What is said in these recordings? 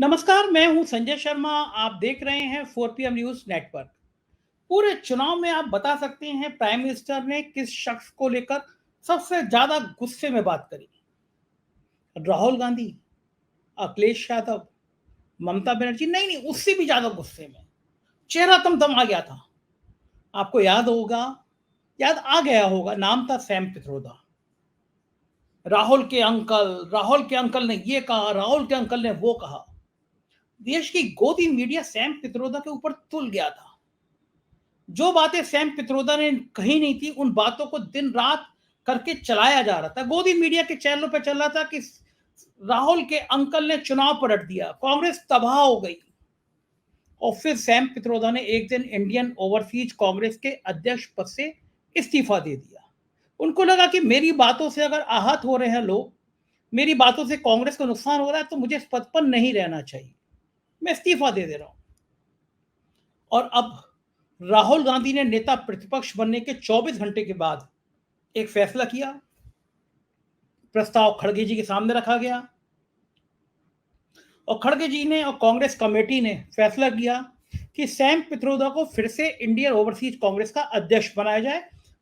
नमस्कार, मैं हूं संजय शर्मा। आप देख रहे हैं 4 PM न्यूज नेटवर्क। पूरे चुनाव में आप बता सकते हैं प्राइम मिनिस्टर ने किस शख्स को लेकर सबसे ज्यादा गुस्से में बात करी? राहुल गांधी, अखिलेश यादव, ममता बनर्जी? नहीं नहीं, उससे भी ज्यादा गुस्से में। चेहरा तमतमा गया था। आपको याद होगा, याद आ गया होगा, नाम था सैम पित्रोदा। राहुल के अंकल ने ये कहा, राहुल के अंकल ने वो कहा। देश की गोदी मीडिया सैम पित्रोदा के ऊपर तुल गया था। जो बातें सैम पित्रोदा ने कही नहीं थी, उन बातों को दिन रात करके चलाया जा रहा था। गोदी मीडिया के चैनलों पर चल रहा था कि राहुल के अंकल ने चुनाव पलट दिया, कांग्रेस तबाह हो गई। और फिर सैम पित्रोदा ने एक दिन इंडियन ओवरसीज कांग्रेस के अध्यक्ष पद से इस्तीफा दे दिया। उनको लगा कि मेरी बातों से अगर आहत हो रहे हैं लोग, मेरी बातों से कांग्रेस को नुकसान हो रहा है, तो मुझे इस पद पर नहीं रहना चाहिए, मैं इस्तीफा दे रहा हूं। और अब राहुल गांधी ने नेता प्रतिपक्ष बनने के 24 घंटे के बाद एक फैसला किया। प्रस्ताव खड़गे जी के सामने रखा गया और खड़गे जी ने और कांग्रेस कमेटी ने फैसला किया कि सैम पित्रोदा को फिर से इंडियन ओवरसीज कांग्रेस का अध्यक्ष बनाया जाए।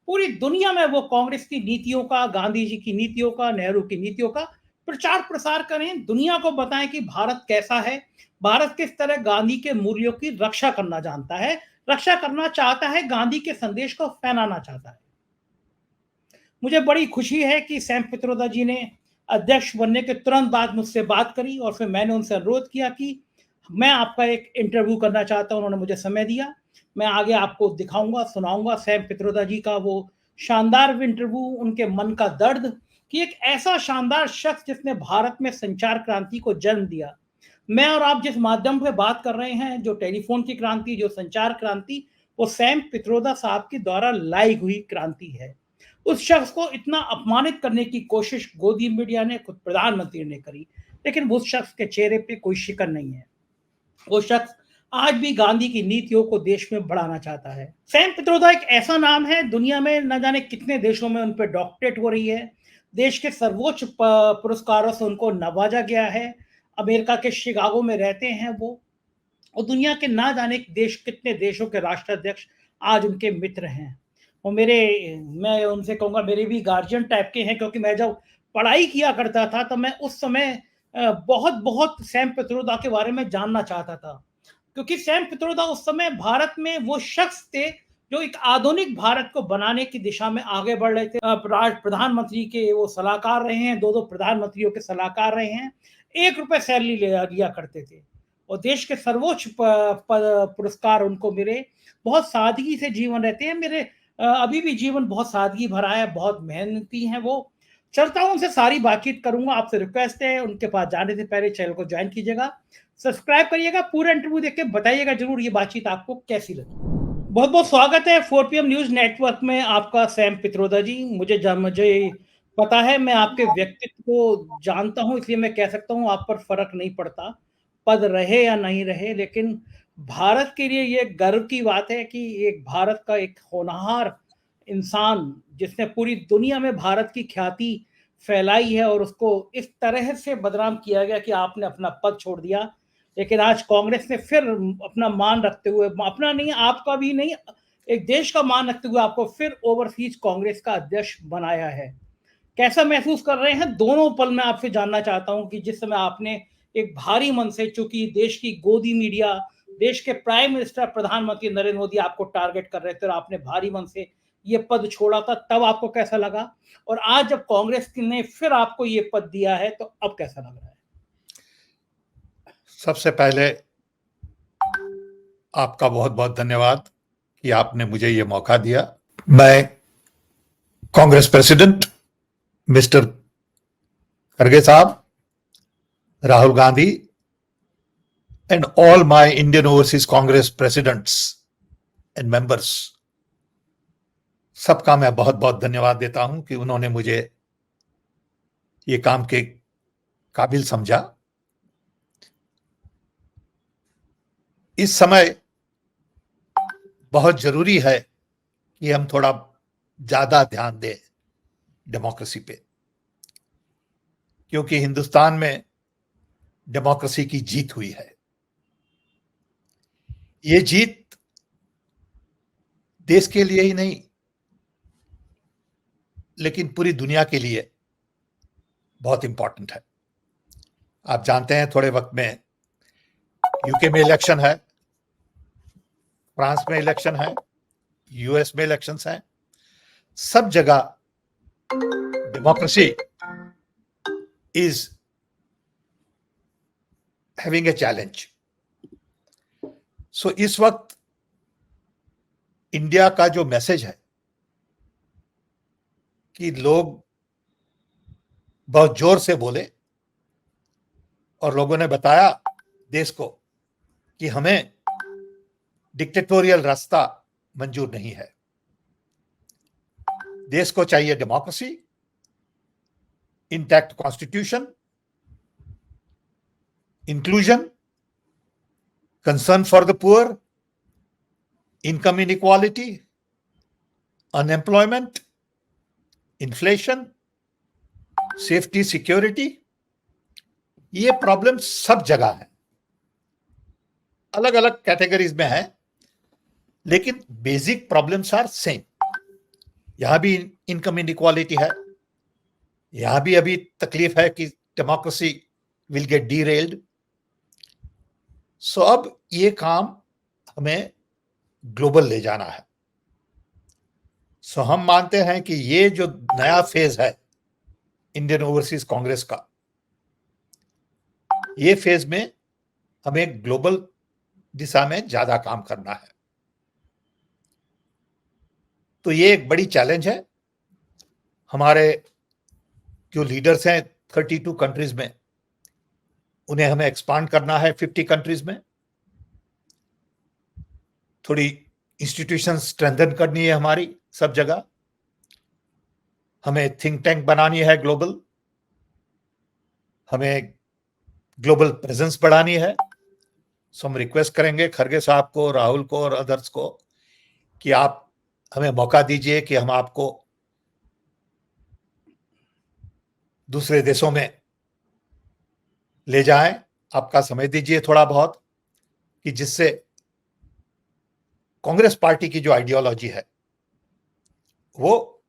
पूरी दुनिया में वो कांग्रेस की नीतियों का, गांधी जी की नीतियों का, नेहरू की नीतियों का प्रचार प्रसार करें, दुनिया को बताएं कि भारत कैसा है, भारत किस तरह गांधी के मूल्यों की रक्षा करना जानता है, रक्षा करना चाहता है, गांधी के संदेश को फैलाना चाहता है। मुझे बड़ी खुशी है कि सैम पित्रोदा जी ने अध्यक्ष बनने के तुरंत बाद मुझसे बात करी और फिर मैंने उनसे अनुरोध किया कि मैं आपका एक इंटरव्यू करना चाहता हूं। उन्होंने मुझे समय दिया। मैं आगे आपको दिखाऊंगा, सुनाऊंगा सैम पित्रोदा जी का वो शानदार इंटरव्यू, उनके मन का दर्द कि एक ऐसा शानदार शख्स जिसने भारत में संचार क्रांति को जन्म दिया। मैं और आप जिस माध्यम पे बात कर रहे हैं, जो टेलीफोन की क्रांति, जो संचार क्रांति, वो सैम पित्रोदा साहब के द्वारा लाई हुई क्रांति है। उस शख्स को इतना अपमानित करने की कोशिश गोदी मीडिया ने, खुद प्रधानमंत्री ने करी, लेकिन उस शख्स के चेहरे पे कोई शिकन नहीं है। वो शख्स आज भी गांधी की नीतियों को देश में बढ़ाना चाहता है। सैम पित्रोदा एक ऐसा नाम है, दुनिया में न जाने कितने देशों में उन पर डॉक्टरेट हो रही है। देश के सर्वोच्च पुरस्कारों से उनको नवाजा गया है। अमेरिका के शिकागो में रहते हैं वो। और दुनिया के ना जाने देश, कितने देशों के राष्ट्राध्यक्ष आज उनके मित्र हैं। और मैं उनसे कहूंगा मेरे भी गार्जियन टाइप के हैं, क्योंकि मैं जब पढ़ाई किया करता था तो मैं उस समय बहुत बहुत सैम पित्रोदा के बारे में जानना चाहता था, क्योंकि सैम पित्रोदा उस समय भारत में वो शख्स थे जो एक आधुनिक भारत को बनाने की दिशा में आगे बढ़ रहे थे। प्रधानमंत्री के वो सलाहकार रहे हैं, दो दो प्रधानमंत्रियों के सलाहकार रहे हैं, 1 रुपए सैलरी लिया करते थे और देश के सर्वोच्च पुरस्कार उनको मिले। बहुत सादगी से जीवन रहते हैं। मेरे अभी भी जीवन बहुत सादगी भरा है, बहुत मेहनती हैं वो। चलता हूं, उनसे सारी बातचीत करूंगा। आपसे रिक्वेस्ट है, उनके पास जाने से पहले चैनल को ज्वाइन कीजिएगा, सब्सक्राइब करिएगा, पूरा इंटरव्यू देख के बताइएगा जरूर ये बातचीत आपको कैसी लगी। बहुत बहुत स्वागत है 4 PM न्यूज नेटवर्क में आपका सैम पित्रोदा जी। मुझे पता है, मैं आपके व्यक्तित्व को जानता हूं, इसलिए मैं कह सकता हूं आप पर फर्क नहीं पड़ता पद रहे या नहीं रहे। लेकिन भारत के लिए ये गर्व की बात है कि एक भारत का एक होनहार इंसान, जिसने पूरी दुनिया में भारत की ख्याति फैलाई है, और उसको इस तरह से बदनाम किया गया कि आपने अपना पद छोड़ दिया। लेकिन आज कांग्रेस ने फिर अपना मान रखते हुए, अपना नहीं, आपका भी नहीं, एक देश का मान रखते हुए आपको फिर ओवरसीज कांग्रेस का अध्यक्ष बनाया है। कैसा महसूस कर रहे हैं? दोनों पल मैं आपसे जानना चाहता हूं कि जिस समय आपने एक भारी मन से, चूंकि देश की गोदी मीडिया, देश के प्राइम मिनिस्टर, प्रधानमंत्री नरेंद्र मोदी आपको टारगेट कर रहे थे और आपने भारी मन से ये पद छोड़ा था, तब आपको कैसा लगा? और आज जब कांग्रेस ने फिर आपको ये पद दिया है, तो अब कैसा लग रहा है? सबसे पहले आपका बहुत बहुत धन्यवाद कि आपने मुझे ये मौका दिया। मैं कांग्रेस प्रेसिडेंट मिस्टर खड़गे साहब, Rahul Gandhi and all my Indian overseas Congress presidents and members, सबका मैं बहुत बहुत धन्यवाद देता हूं कि उन्होंने मुझे ये काम के काबिल समझा। इस समय बहुत जरूरी है कि हम थोड़ा ज्यादा ध्यान दें डेमोक्रेसी पे, क्योंकि हिंदुस्तान में डेमोक्रेसी की जीत हुई है। ये जीत देश के लिए ही नहीं, लेकिन पूरी दुनिया के लिए बहुत इंपॉर्टेंट है। आप जानते हैं थोड़े वक्त में यूके में इलेक्शन है, फ्रांस में इलेक्शन है, यूएस में इलेक्शंस हैं। सब जगह democracy is having a challenge. सो इस वक्त इंडिया का जो मैसेज है कि लोग बहुत जोर से बोले और लोगों ने बताया देश को कि हमें डिक्टेटोरियल रास्ता मंजूर नहीं है। देश को चाहिए democracy, intact constitution, inclusion, concern for the poor, income inequality, unemployment, inflation, safety security. ये प्रॉब्लम सब जगह है, अलग अलग कैटेगरीज में है, लेकिन बेसिक प्रॉब्लम्स आर सेम। यहां भी इनकम इनइक्वालिटी है, यहां भी अभी तकलीफ है कि डेमोक्रेसी विल गेट डीरेल्ड। सो अब ये काम हमें ग्लोबल ले जाना है। सो हम मानते हैं कि ये जो नया फेज है इंडियन ओवरसीज कांग्रेस का, ये फेज में हमें ग्लोबल दिशा में ज्यादा काम करना है। तो ये एक बड़ी चैलेंज है। हमारे जो लीडर्स हैं 32 कंट्रीज में, उन्हें हमें एक्सपांड करना है 50 कंट्रीज में। थोड़ी इंस्टीट्यूशन स्ट्रेंथन करनी है हमारी सब जगह। हमें थिंक टैंक बनानी है ग्लोबल, हमें ग्लोबल प्रेजेंस बढ़ानी है। सो हम रिक्वेस्ट करेंगे खरगे साहब को, राहुल को और अदर्स को कि आप हमें मौका दीजिए कि हम आपको दूसरे देशों में ले जाएं। आपका समय दीजिए थोड़ा बहुत, कि जिससे कांग्रेस पार्टी की जो आइडियोलॉजी है वो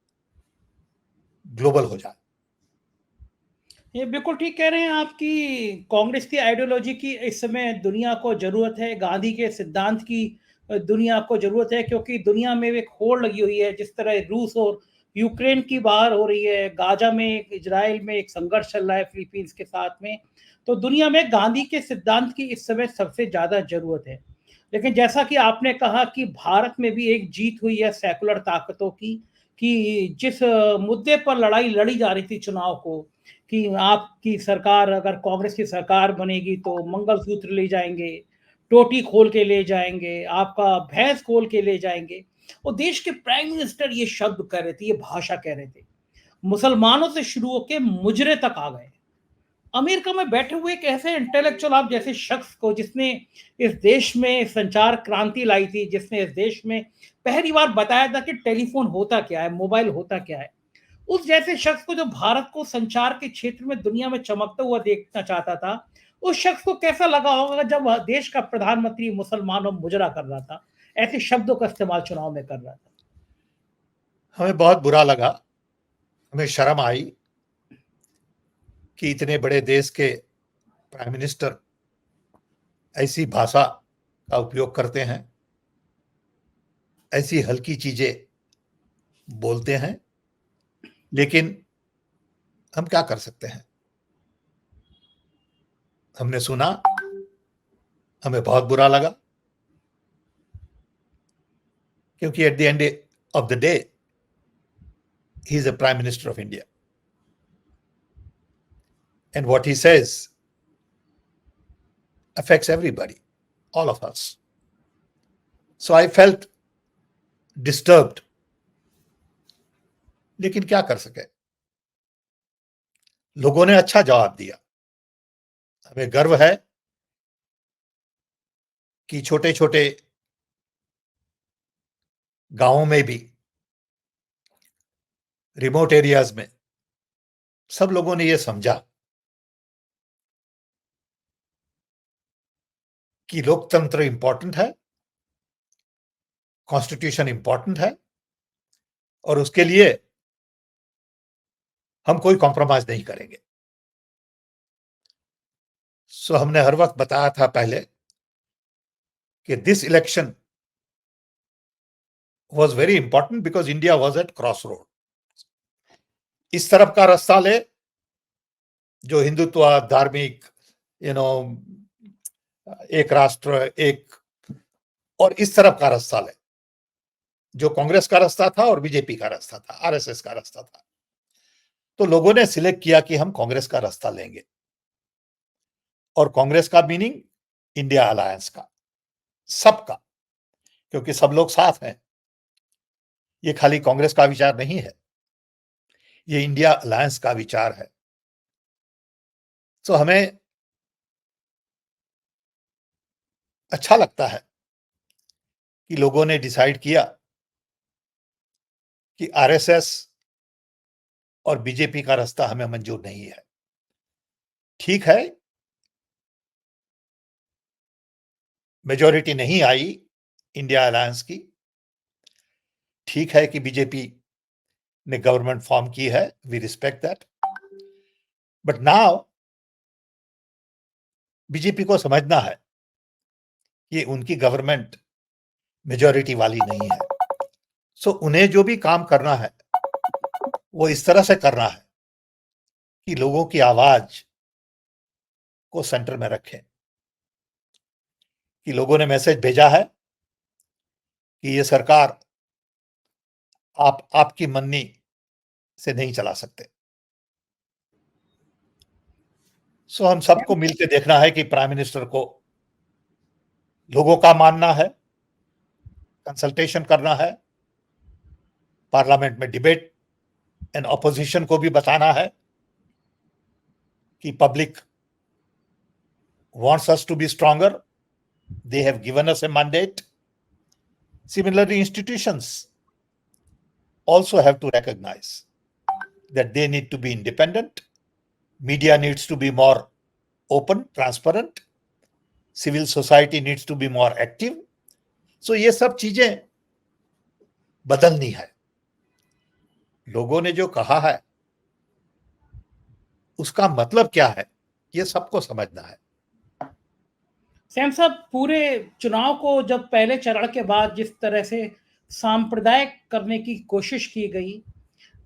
ग्लोबल हो जाए। ये बिल्कुल ठीक कह रहे हैं आप कि कांग्रेस की आइडियोलॉजी की इस समय दुनिया को जरूरत है, गांधी के सिद्धांत की दुनिया को जरूरत है, क्योंकि दुनिया में एक होड़ लगी हुई है। जिस तरह रूस और यूक्रेन की बाहर हो रही है, गाजा में, इजराइल में एक संघर्ष चल रहा है फिलीपींस के साथ में, तो दुनिया में गांधी के सिद्धांत की इस समय सबसे ज्यादा जरूरत है। लेकिन जैसा कि आपने कहा कि भारत में भी एक जीत हुई है सेकुलर ताकतों की, कि जिस मुद्दे पर लड़ाई लड़ी जा रही थी चुनाव को, कि आपकी सरकार, अगर कांग्रेस की सरकार बनेगी तो मंगलसूत्र ले जाएंगे, टोटी खोल के ले जाएंगे, आपका भैंस खोल के ले जाएंगे। और देश के प्राइम मिनिस्टर ये शब्द कह रहे थे, ये भाषा कह रहे थे। मुसलमानों से शुरू होकर मुजरे तक आ गए। अमेरिका में बैठे हुए एक ऐसे इंटेलेक्चुअल आप जैसे शख्स को, जिसने इस देश में संचार क्रांति लाई थी, जिसने इस देश में पहली बार बताया था कि टेलीफोन होता क्या है, मोबाइल होता क्या है, उस जैसे शख्स को जो भारत को संचार के क्षेत्र में दुनिया में चमकता हुआ देखना चाहता था, उस शख्स को कैसा लगा होगा जब देश का प्रधानमंत्री मुसलमानों मुजरा कर रहा था, ऐसे शब्दों का इस्तेमाल चुनाव में कर रहा था। हमें बहुत बुरा लगा, हमें शर्म आई कि इतने बड़े देश के प्राइम मिनिस्टर ऐसी भाषा का उपयोग करते हैं, ऐसी हल्की चीजें बोलते हैं। लेकिन हम क्या कर सकते हैं? हमने सुना, हमें बहुत बुरा लगा, क्योंकि at the end of the day he is a prime minister of India, and what he says affects everybody, all of us. So I felt disturbed. लेकिन क्या कर सके, लोगों ने अच्छा जवाब दिया। हमें गर्व है कि छोटे छोटे गांवों में भी, रिमोट एरियाज में सब लोगों ने यह समझा कि लोकतंत्र इंपॉर्टेंट है, कॉन्स्टिट्यूशन इंपॉर्टेंट है और उसके लिए हम कोई कॉम्प्रोमाइज नहीं करेंगे। सो हमने हर वक्त बताया था पहले कि this election was very important because India was at crossroad. इस तरफ का रास्ता ले जो हिंदुत्व, धार्मिक, एक राष्ट्र एक, और इस तरफ का रास्ता ले जो कांग्रेस का रास्ता था और बीजेपी का रास्ता था, आरएसएस का रास्ता था। तो लोगों ने सिलेक्ट किया कि हम कांग्रेस का रास्ता लेंगे, और कांग्रेस का मीनिंग इंडिया अलायंस का, सबका, क्योंकि सब लोग साथ हैं। ये खाली कांग्रेस का विचार नहीं है, ये इंडिया अलायंस का विचार है। तो हमें अच्छा लगता है कि लोगों ने डिसाइड किया कि आरएसएस और बीजेपी का रास्ता हमें मंजूर नहीं है। ठीक है, मेजॉरिटी नहीं आई इंडिया अलायंस की, ठीक है कि बीजेपी ने गवर्नमेंट फॉर्म की है, we respect that, but now BJP को समझना है कि उनकी गवर्नमेंट मेजॉरिटी वाली नहीं है। सो उन्हें जो भी काम करना है वो इस तरह से करना है कि लोगों की आवाज को सेंटर में रखें। कि लोगों ने मैसेज भेजा है कि ये सरकार आपकी मन्नी से नहीं चला सकते। सो हम सबको मिलकर देखना है कि प्राइम मिनिस्टर को लोगों का मानना है, कंसल्टेशन करना है, पार्लियामेंट में डिबेट, एंड ऑपोजिशन को भी बताना है कि public wants us to be stronger. They have given us a mandate. Similarly, institutions also have to recognize that they need to be independent. Media needs to be more open, transparent. Civil society needs to be more active. So ये सब चीजें बदलनी है। लोगों ने जो कहा है उसका मतलब क्या है, ये सबको समझना है। सैम साहब, पूरे चुनाव को जब पहले चरण के बाद जिस तरह से सांप्रदायिक करने की कोशिश की गई,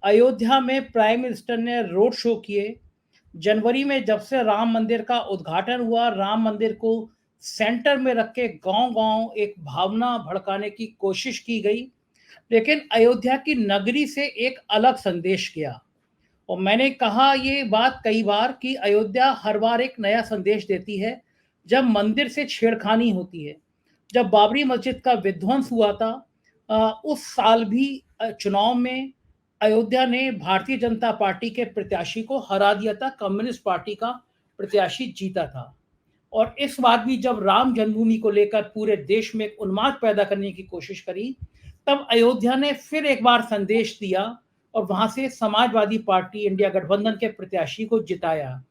अयोध्या में प्राइम मिनिस्टर ने रोड शो किए, जनवरी में जब से राम मंदिर का उद्घाटन हुआ, राम मंदिर को सेंटर में रख के गांव-गांव एक भावना भड़काने की कोशिश की गई, लेकिन अयोध्या की नगरी से एक अलग संदेश गया। और मैंने कहा ये बात कई बार कि अयोध्या हर बार एक नया संदेश देती है जब मंदिर से छेड़खानी होती है। जब बाबरी मस्जिद का विध्वंस हुआ था, उस साल भी चुनाव में अयोध्या ने भारतीय जनता पार्टी के प्रत्याशी को हरा दिया था, कम्युनिस्ट पार्टी का प्रत्याशी जीता था। और इस बार भी जब राम जन्मभूमि को लेकर पूरे देश में एक उन्माद पैदा करने की कोशिश करी, तब अयोध्या ने फिर एक बार संदेश दिया और वहां से समाजवादी पार्टी इंडिया गठबंधन के प्रत्याशी को जिताया।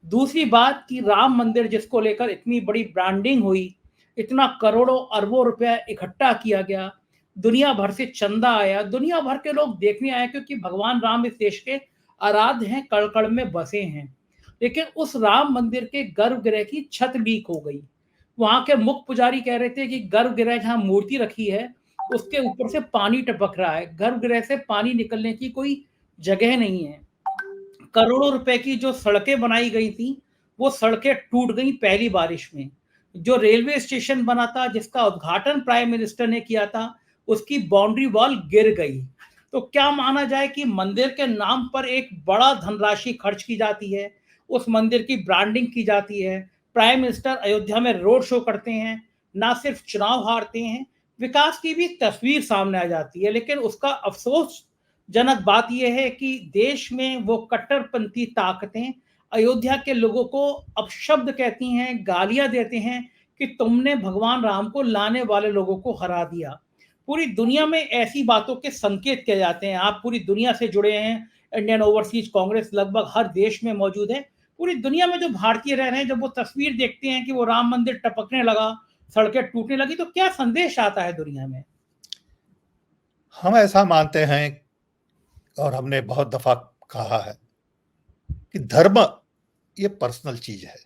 दूसरी बात कि राम मंदिर जिसको लेकर इतनी बड़ी ब्रांडिंग हुई, इतना करोड़ों अरबों रुपया इकट्ठा किया गया, दुनिया भर से चंदा आया, दुनिया भर के लोग देखने आए क्योंकि भगवान राम इस देश के आराध्य हैं, कण-कण में बसे हैं। लेकिन उस राम मंदिर के गर्भगृह की छत लीक हो गई। वहां के मुख्य पुजारी कह रहे थे कि गर्भगृह जहां मूर्ति रखी है उसके ऊपर से पानी टपक रहा है, गर्भगृह से पानी निकलने की कोई जगह नहीं है। करोड़ों रुपए की जो सड़कें बनाई गई थी वो सड़कें टूट गई पहली बारिश में। जो रेलवे स्टेशन बना था जिसका उद्घाटन प्राइम मिनिस्टर ने किया था, उसकी बाउंड्री वॉल गिर गई। तो क्या माना जाए कि मंदिर के नाम पर एक बड़ा धनराशि खर्च की जाती है, उस मंदिर की ब्रांडिंग की जाती है, प्राइम मिनिस्टर अयोध्या में रोड शो करते हैं, ना सिर्फ चुनाव हारते हैं, विकास की भी तस्वीर सामने आ जाती है। लेकिन उसका अफसोस जनक बात यह है कि देश में वो कट्टरपंथी ताकतें अयोध्या के लोगों को अपशब्द कहती हैं, गालियां देते हैं कि तुमने भगवान राम को लाने वाले लोगों को हरा दिया। पूरी दुनिया में ऐसी बातों के संकेत किए जाते हैं। आप पूरी दुनिया से जुड़े हैं, इंडियन ओवरसीज कांग्रेस लगभग हर देश में मौजूद है। पूरी दुनिया में जो भारतीय रह रहे हैं, जब वो तस्वीर देखते हैं कि वो राम मंदिर टपकने लगा, सड़कें टूटने लगी, तो क्या संदेश आता है दुनिया में? हम ऐसा मानते हैं और हमने बहुत दफा कहा है कि धर्म ये पर्सनल चीज है।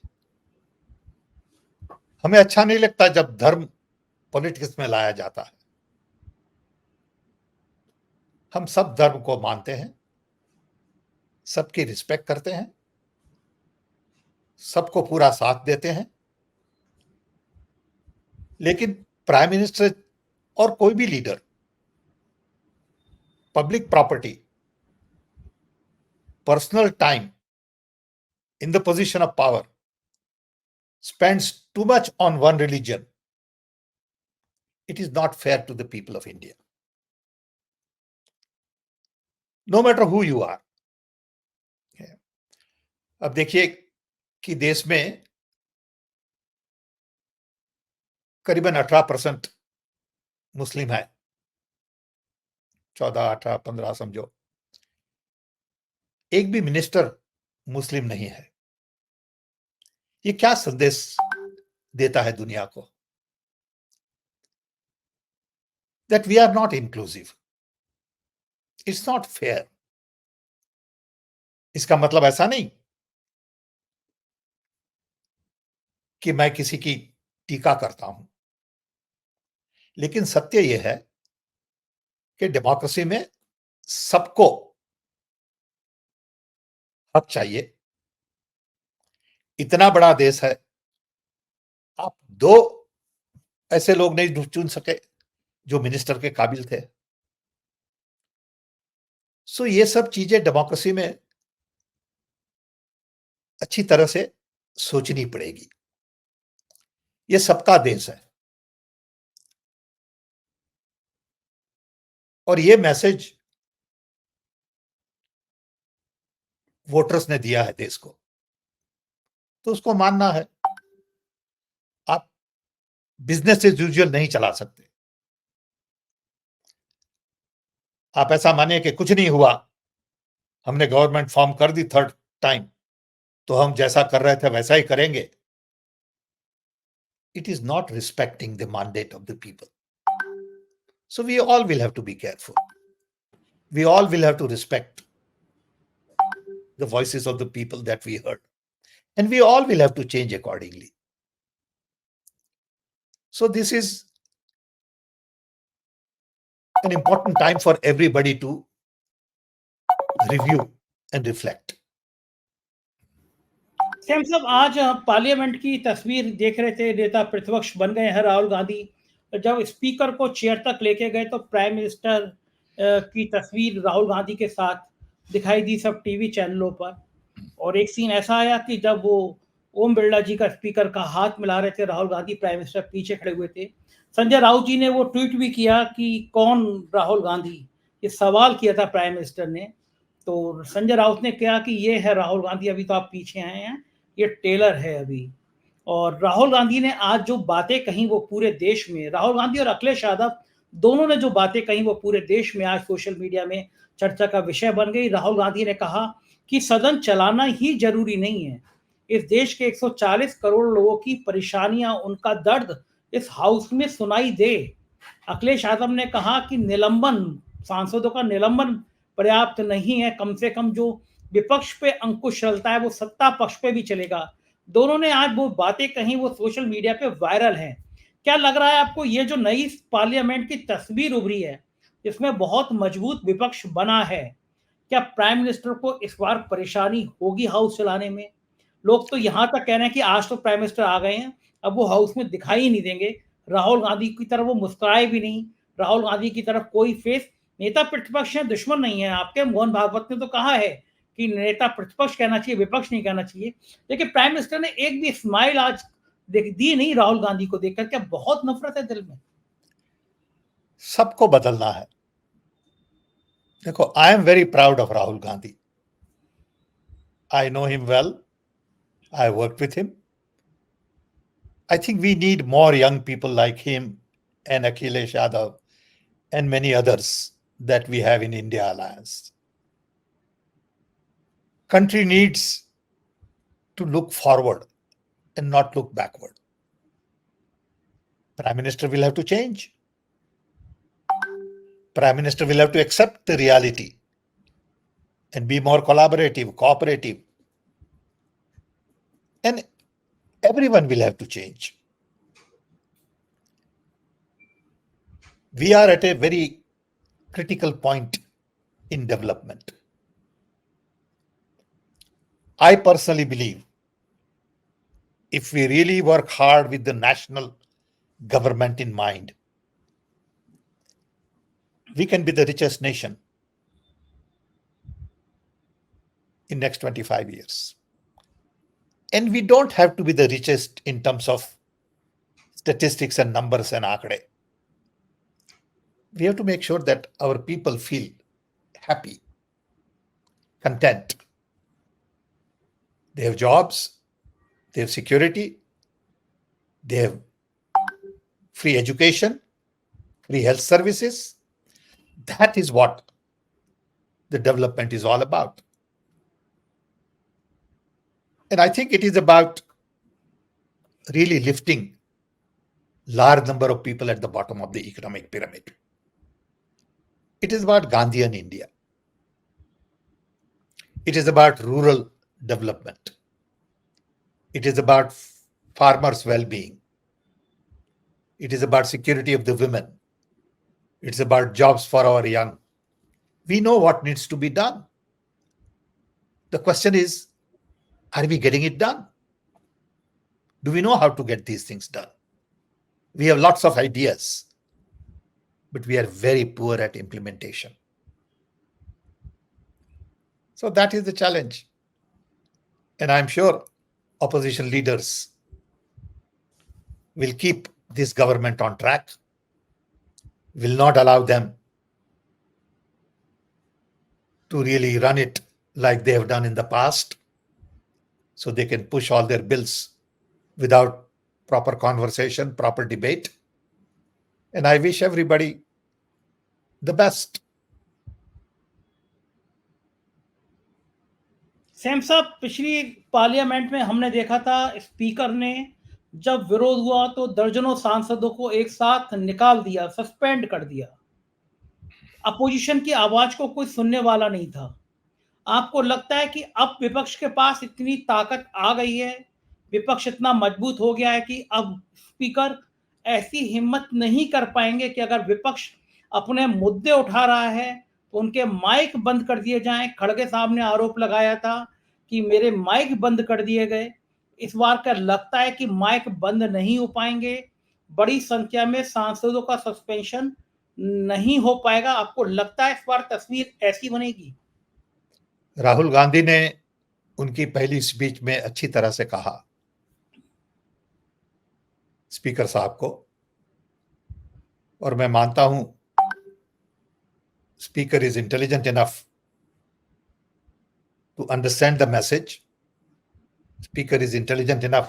हमें अच्छा नहीं लगता जब धर्म पॉलिटिक्स में लाया जाता है। हम सब धर्म को मानते हैं, सबकी रिस्पेक्ट करते हैं, सबको पूरा साथ देते हैं, लेकिन प्राइम मिनिस्टर और कोई भी leader public property, personal time in the position of power spends too much on one religion, it is not fair to the people of India. No matter who you are. अब देखिए कि देश में करीबन 18% मुस्लिम है, 14, 18, 15 समझो। एक भी मिनिस्टर मुस्लिम नहीं है। ये क्या संदेश देता है दुनिया को? That we are not inclusive. It's not fair. इसका मतलब ऐसा नहीं कि मैं किसी की टीका करता हूं, लेकिन सत्य यह है कि डेमोक्रेसी में सबको हक चाहिए। इतना बड़ा देश है, आप दो ऐसे लोग नहीं चुन सके जो मिनिस्टर के काबिल थे। सो ये सब चीजें डेमोक्रेसी में अच्छी तरह से सोचनी पड़ेगी। ये सबका देश है और ये मैसेज वोटर्स ने दिया है देश को, तो उसको मानना है। आप बिजनेस एज यूजुअल नहीं चला सकते। आप ऐसा मानिए कि कुछ नहीं हुआ, हमने गवर्नमेंट फॉर्म कर दी थर्ड टाइम, तो हम जैसा कर रहे थे वैसा ही करेंगे। It is not respecting the mandate of the people. So we all will have to be careful. We all will have to respect the voices of the people that we heard. And we all will have to change accordingly. So this is an important time for everybody to review and reflect. Sam साहब, आज parliament की तस्वीर देख रहे थे, नेता प्रतिपक्ष बन गए हैं राहुल गांधी। जब स्पीकर को चेयर तक लेके गए तो प्राइम मिनिस्टर की तस्वीर राहुल गांधी के साथ दिखाई दी सब टीवी चैनलों पर। और एक सीन ऐसा आया कि जब वो ओम बिरला जी का स्पीकर का हाथ मिला रहे थे, राहुल गांधी प्राइम मिनिस्टर पीछे खड़े हुए थे। संजय राउत जी ने वो ट्वीट भी किया कि कौन राहुल गांधी, ये सवाल किया था प्राइम मिनिस्टर ने। तो संजय राउत ने कहा कि ये है राहुल गांधी, अभी तो आप पीछे आए हैं, ये टेलर है अभी। और राहुल गांधी ने आज जो बातें कही वो पूरे देश में, राहुल गांधी और अखिलेश यादव दोनों ने जो बातें कही वो पूरे देश में आज सोशल मीडिया में चर्चा का विषय बन गई। राहुल गांधी ने कहा कि सदन चलाना ही जरूरी नहीं है, इस देश के 140 करोड़ लोगों की परेशानियां, उनका दर्द इस हाउस में सुनाई दे। अखिलेश यादव ने कहा कि निलंबन, सांसदों का निलंबन पर्याप्त नहीं है, कम से कम जो विपक्ष पे अंकुश चलता है वो सत्ता पक्ष पे भी चलेगा। दोनों ने आज वो बातें कही, वो सोशल मीडिया पे वायरल हैं। क्या लग रहा है आपको, ये जो नई पार्लियामेंट की तस्वीर उभरी है, इसमें बहुत मजबूत विपक्ष बना है, क्या प्राइम मिनिस्टर को इस बार परेशानी होगी हाउस चलाने में? लोग तो यहां तक कह रहे हैं कि आज तो प्राइम मिनिस्टर आ गए हैं, अब वो हाउस में दिखाई ही नहीं देंगे। राहुल गांधी की तरफ वो मुस्कुराए भी नहीं, राहुल गांधी की तरफ कोई फेस, नेता प्रतिपक्ष है, दुश्मन नहीं है आपके। मोहन भागवत ने तो कहा है कि नेता प्रतिपक्ष कहना चाहिए, विपक्ष नहीं कहना चाहिए। लेकिन प्राइम मिनिस्टर ने एक भी स्माइल आज दी नहीं राहुल गांधी को देखकर। क्या बहुत नफरत है दिल में? सबको बदलना है। देखो, I am very proud of Rahul Gandhi. I know him well, I work with him. I think we need more young people like him and Akhilesh Yadav and many others that we have in India Alliance. Country needs to look forward and not look backward. Prime Minister will have to change. Prime Minister will have to accept the reality and be more collaborative, cooperative. And everyone will have to change. We are at a very critical point in development. I personally believe if we really work hard with the national government in mind, we can be the richest nation in next 25 years. And we don't have to be the richest in terms of statistics and numbers and aakde. We have to make sure that our people feel happy, content. They have jobs, they have security, they have free education, free health services. That is what the development is all about. And I think it is about really lifting large number of people at the bottom of the economic pyramid. It is about Gandhian India. It is about rural development. It is about farmers' well-being. It is about security of the women. It's about jobs for our young. We know what needs to be done. The question is, are we getting it done? Do we know how to get these things done? We have lots of ideas, but we are very poor at implementation. So that is the challenge. And I'm sure opposition leaders will keep this government on track, will not allow them to really run it like they have done in the past, so they can push all their bills without proper conversation, proper debate. And I wish everybody the best. Sam साहब, पिछली parliament में हमने देखा था speaker ने जब विरोध हुआ तो दर्जनों सांसदों को एक साथ निकाल दिया, सस्पेंड कर दिया। अपोजिशन की आवाज को कोई सुनने वाला नहीं था। आपको लगता है कि अब विपक्ष के पास इतनी ताकत आ गई है, विपक्ष इतना मजबूत हो गया है कि अब स्पीकर ऐसी हिम्मत नहीं कर पाएंगे कि अगर विपक्ष अपने मुद्दे उठा रहा है तो उनके माइक बंद कर दिए जाएं? खड़गे साहब ने आरोप लगाया था कि मेरे माइक बंद कर दिए गए। इस बार का लगता है कि माइक बंद नहीं हो पाएंगे, बड़ी संख्या में सांसदों का सस्पेंशन नहीं हो पाएगा। आपको लगता है इस बार तस्वीर ऐसी बनेगी? राहुल गांधी ने उनकी पहली स्पीच में अच्छी तरह से कहा स्पीकर साहब को, और मैं मानता हूं speaker is intelligent enough to understand the message. Speaker is intelligent enough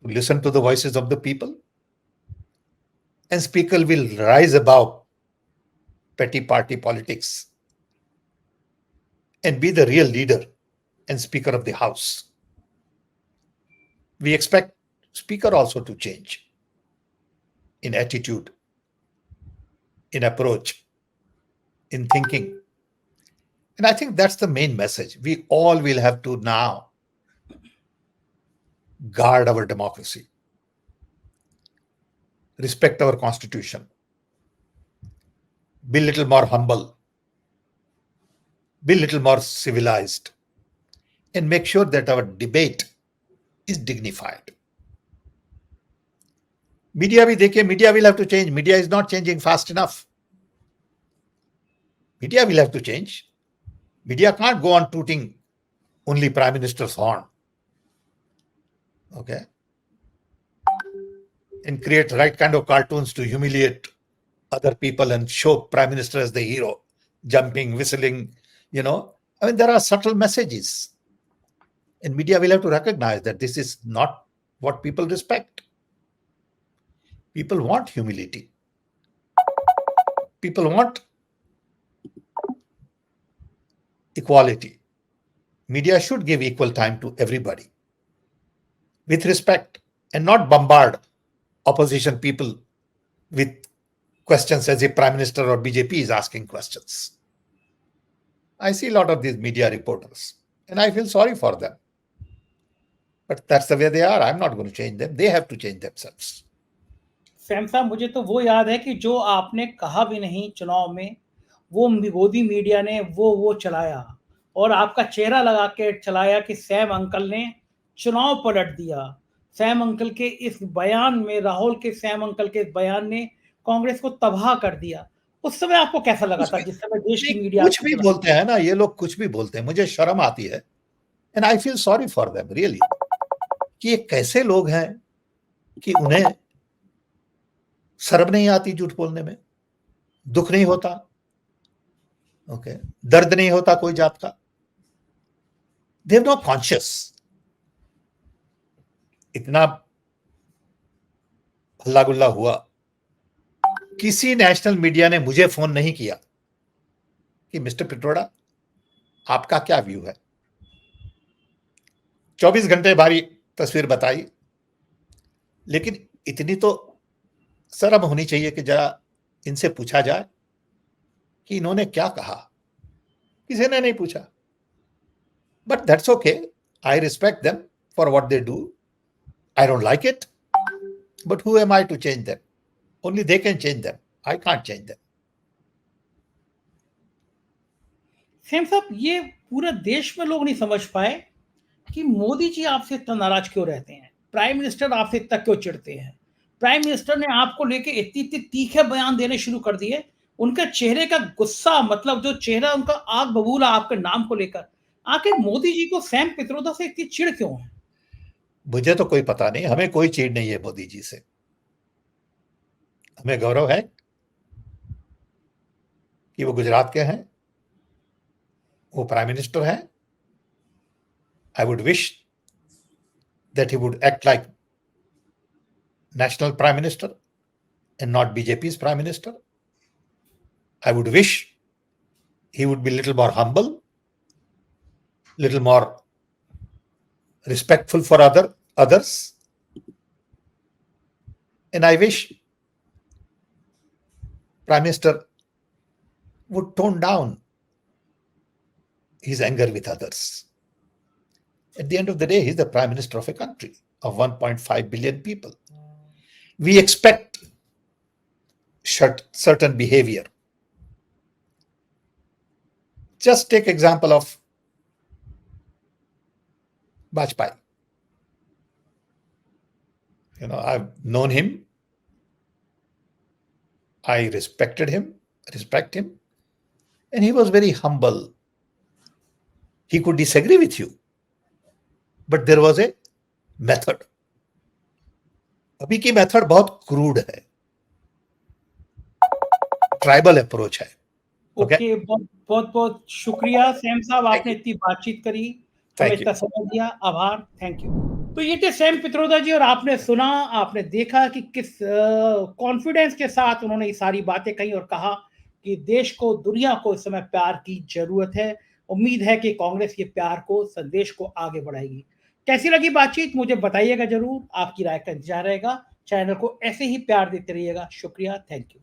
to listen to the voices of the people, and Speaker will rise above petty party politics and be the real leader and Speaker of the House. We expect Speaker also to change in attitude, in approach, in thinking. And I think that's the main message. We all will have to now guard our democracy, respect our constitution, be a little more humble, be a little more civilized, and make sure that our debate is dignified. Media bhi dekhiye, media will have to change. Media is not changing fast enough. Media will have to change. Media can't go on tooting only Prime Minister's horn. Okay, and create right kind of cartoons to humiliate other people and show Prime Minister as the hero, jumping, whistling, I mean, there are subtle messages, and media will have to recognize that this is not what people respect. People want humility. People want equality. media should give equal time to everybody with respect and not bombard opposition people with questions as if Prime Minister or BJP is asking questions. I see a lot of these media reporters and I feel sorry for them. But that's the way they are. I'm not going to change them. They have to change themselves. Sam साहब, मुझे तो वो याद है कि जो आपने कहा भी नहीं चुनाव में, वो मोदी मीडिया ने वो चलाया और आपका चेहरा लगा के चलाया कि सैम अंकल ने चुनाव पलट दिया। सैम अंकल के इस बयान में, राहुल के सैम अंकल के इस बयान ने कांग्रेस को तबाह कर दिया। उस समय आपको कैसा लगा था जिस समय देश की मीडिया कुछ भी बोलते हैं ना ये लोग, कुछ भी बोलते हैं, मुझे शर्म आती है and I feel sorry for them really, कि ये कैसे लोग हैं कि उन्हें शर्म नहीं आती झूठ बोलने में, दुख नहीं होता, ओके, दर्द नहीं होता कोई जात का, दे हैव नो कॉन्शियस। इतना हल्ला गुल्ला हुआ, किसी नेशनल मीडिया ने मुझे फोन नहीं किया कि मिस्टर पित्रोड़ा आपका क्या व्यू है। 24 घंटे बारी तस्वीर बताई, लेकिन इतनी तो शर्म होनी चाहिए कि जरा इनसे पूछा जाए कि इन्होंने क्या कहा। किसी ने नहीं पूछा। But that's okay, I respect them for what they do. I don't like it, but who am I to change them? Only they can change them, I can't change them. Sam साहब, ये पूरे देश में लोग नहीं समझ पाए कि मोदी जी आपसे इतना नाराज क्यों रहते हैं, प्राइम मिनिस्टर आपसे इतना क्यों चिढ़ते हैं। प्राइम मिनिस्टर ने आपको लेके इतने तीखे बयान देने शुरू कर दिए। उनके चेहरे का गुस्सा, मतलब जो चेहरा उनका आग बबूला आपके नाम को लेकर, आखिर मोदी जी को सैम पित्रोदा से इतनी चिढ़ क्यों है? मुझे तो कोई पता नहीं, हमें कोई चिढ़ नहीं है मोदी जी से। हमें गौरव है कि वो गुजरात के हैं, वो प्राइम मिनिस्टर हैं। I would wish that he would act like national prime minister and not BJP's prime minister. I would wish he would be little more humble, little more respectful for others. And I wish Prime Minister would tone down his anger with others. At the end of the day, he's the prime minister of a country of 1.5 billion people. We expect certain behavior. Just take example of Vajpayee. You know, I've known him. I respect him, and he was very humble. He could disagree with you, but there was a method. अभी की method बहुत crude है, tribal approach है। Okay, बहुत बहुत शुक्रिया Sam साहब, आपने इतनी बातचीत करी, हमें इतना समय दिया, आभार, थैंक यू। तो ये थे सैम पित्रोदा जी, और आपने सुना, आपने देखा कि किस कॉन्फिडेंस के साथ उन्होंने ये सारी बातें कही और कहा कि देश को, दुनिया को इस समय प्यार की जरूरत है। उम्मीद है कि कांग्रेस ये प्यार को, संदेश को आगे बढ़ाएगी। कैसी लगी बातचीत मुझे बताइएगा जरूर, आपकी राय का इंतजार रहेगा। चैनल को ऐसे ही प्यार देते रहिएगा। शुक्रिया, थैंक यू।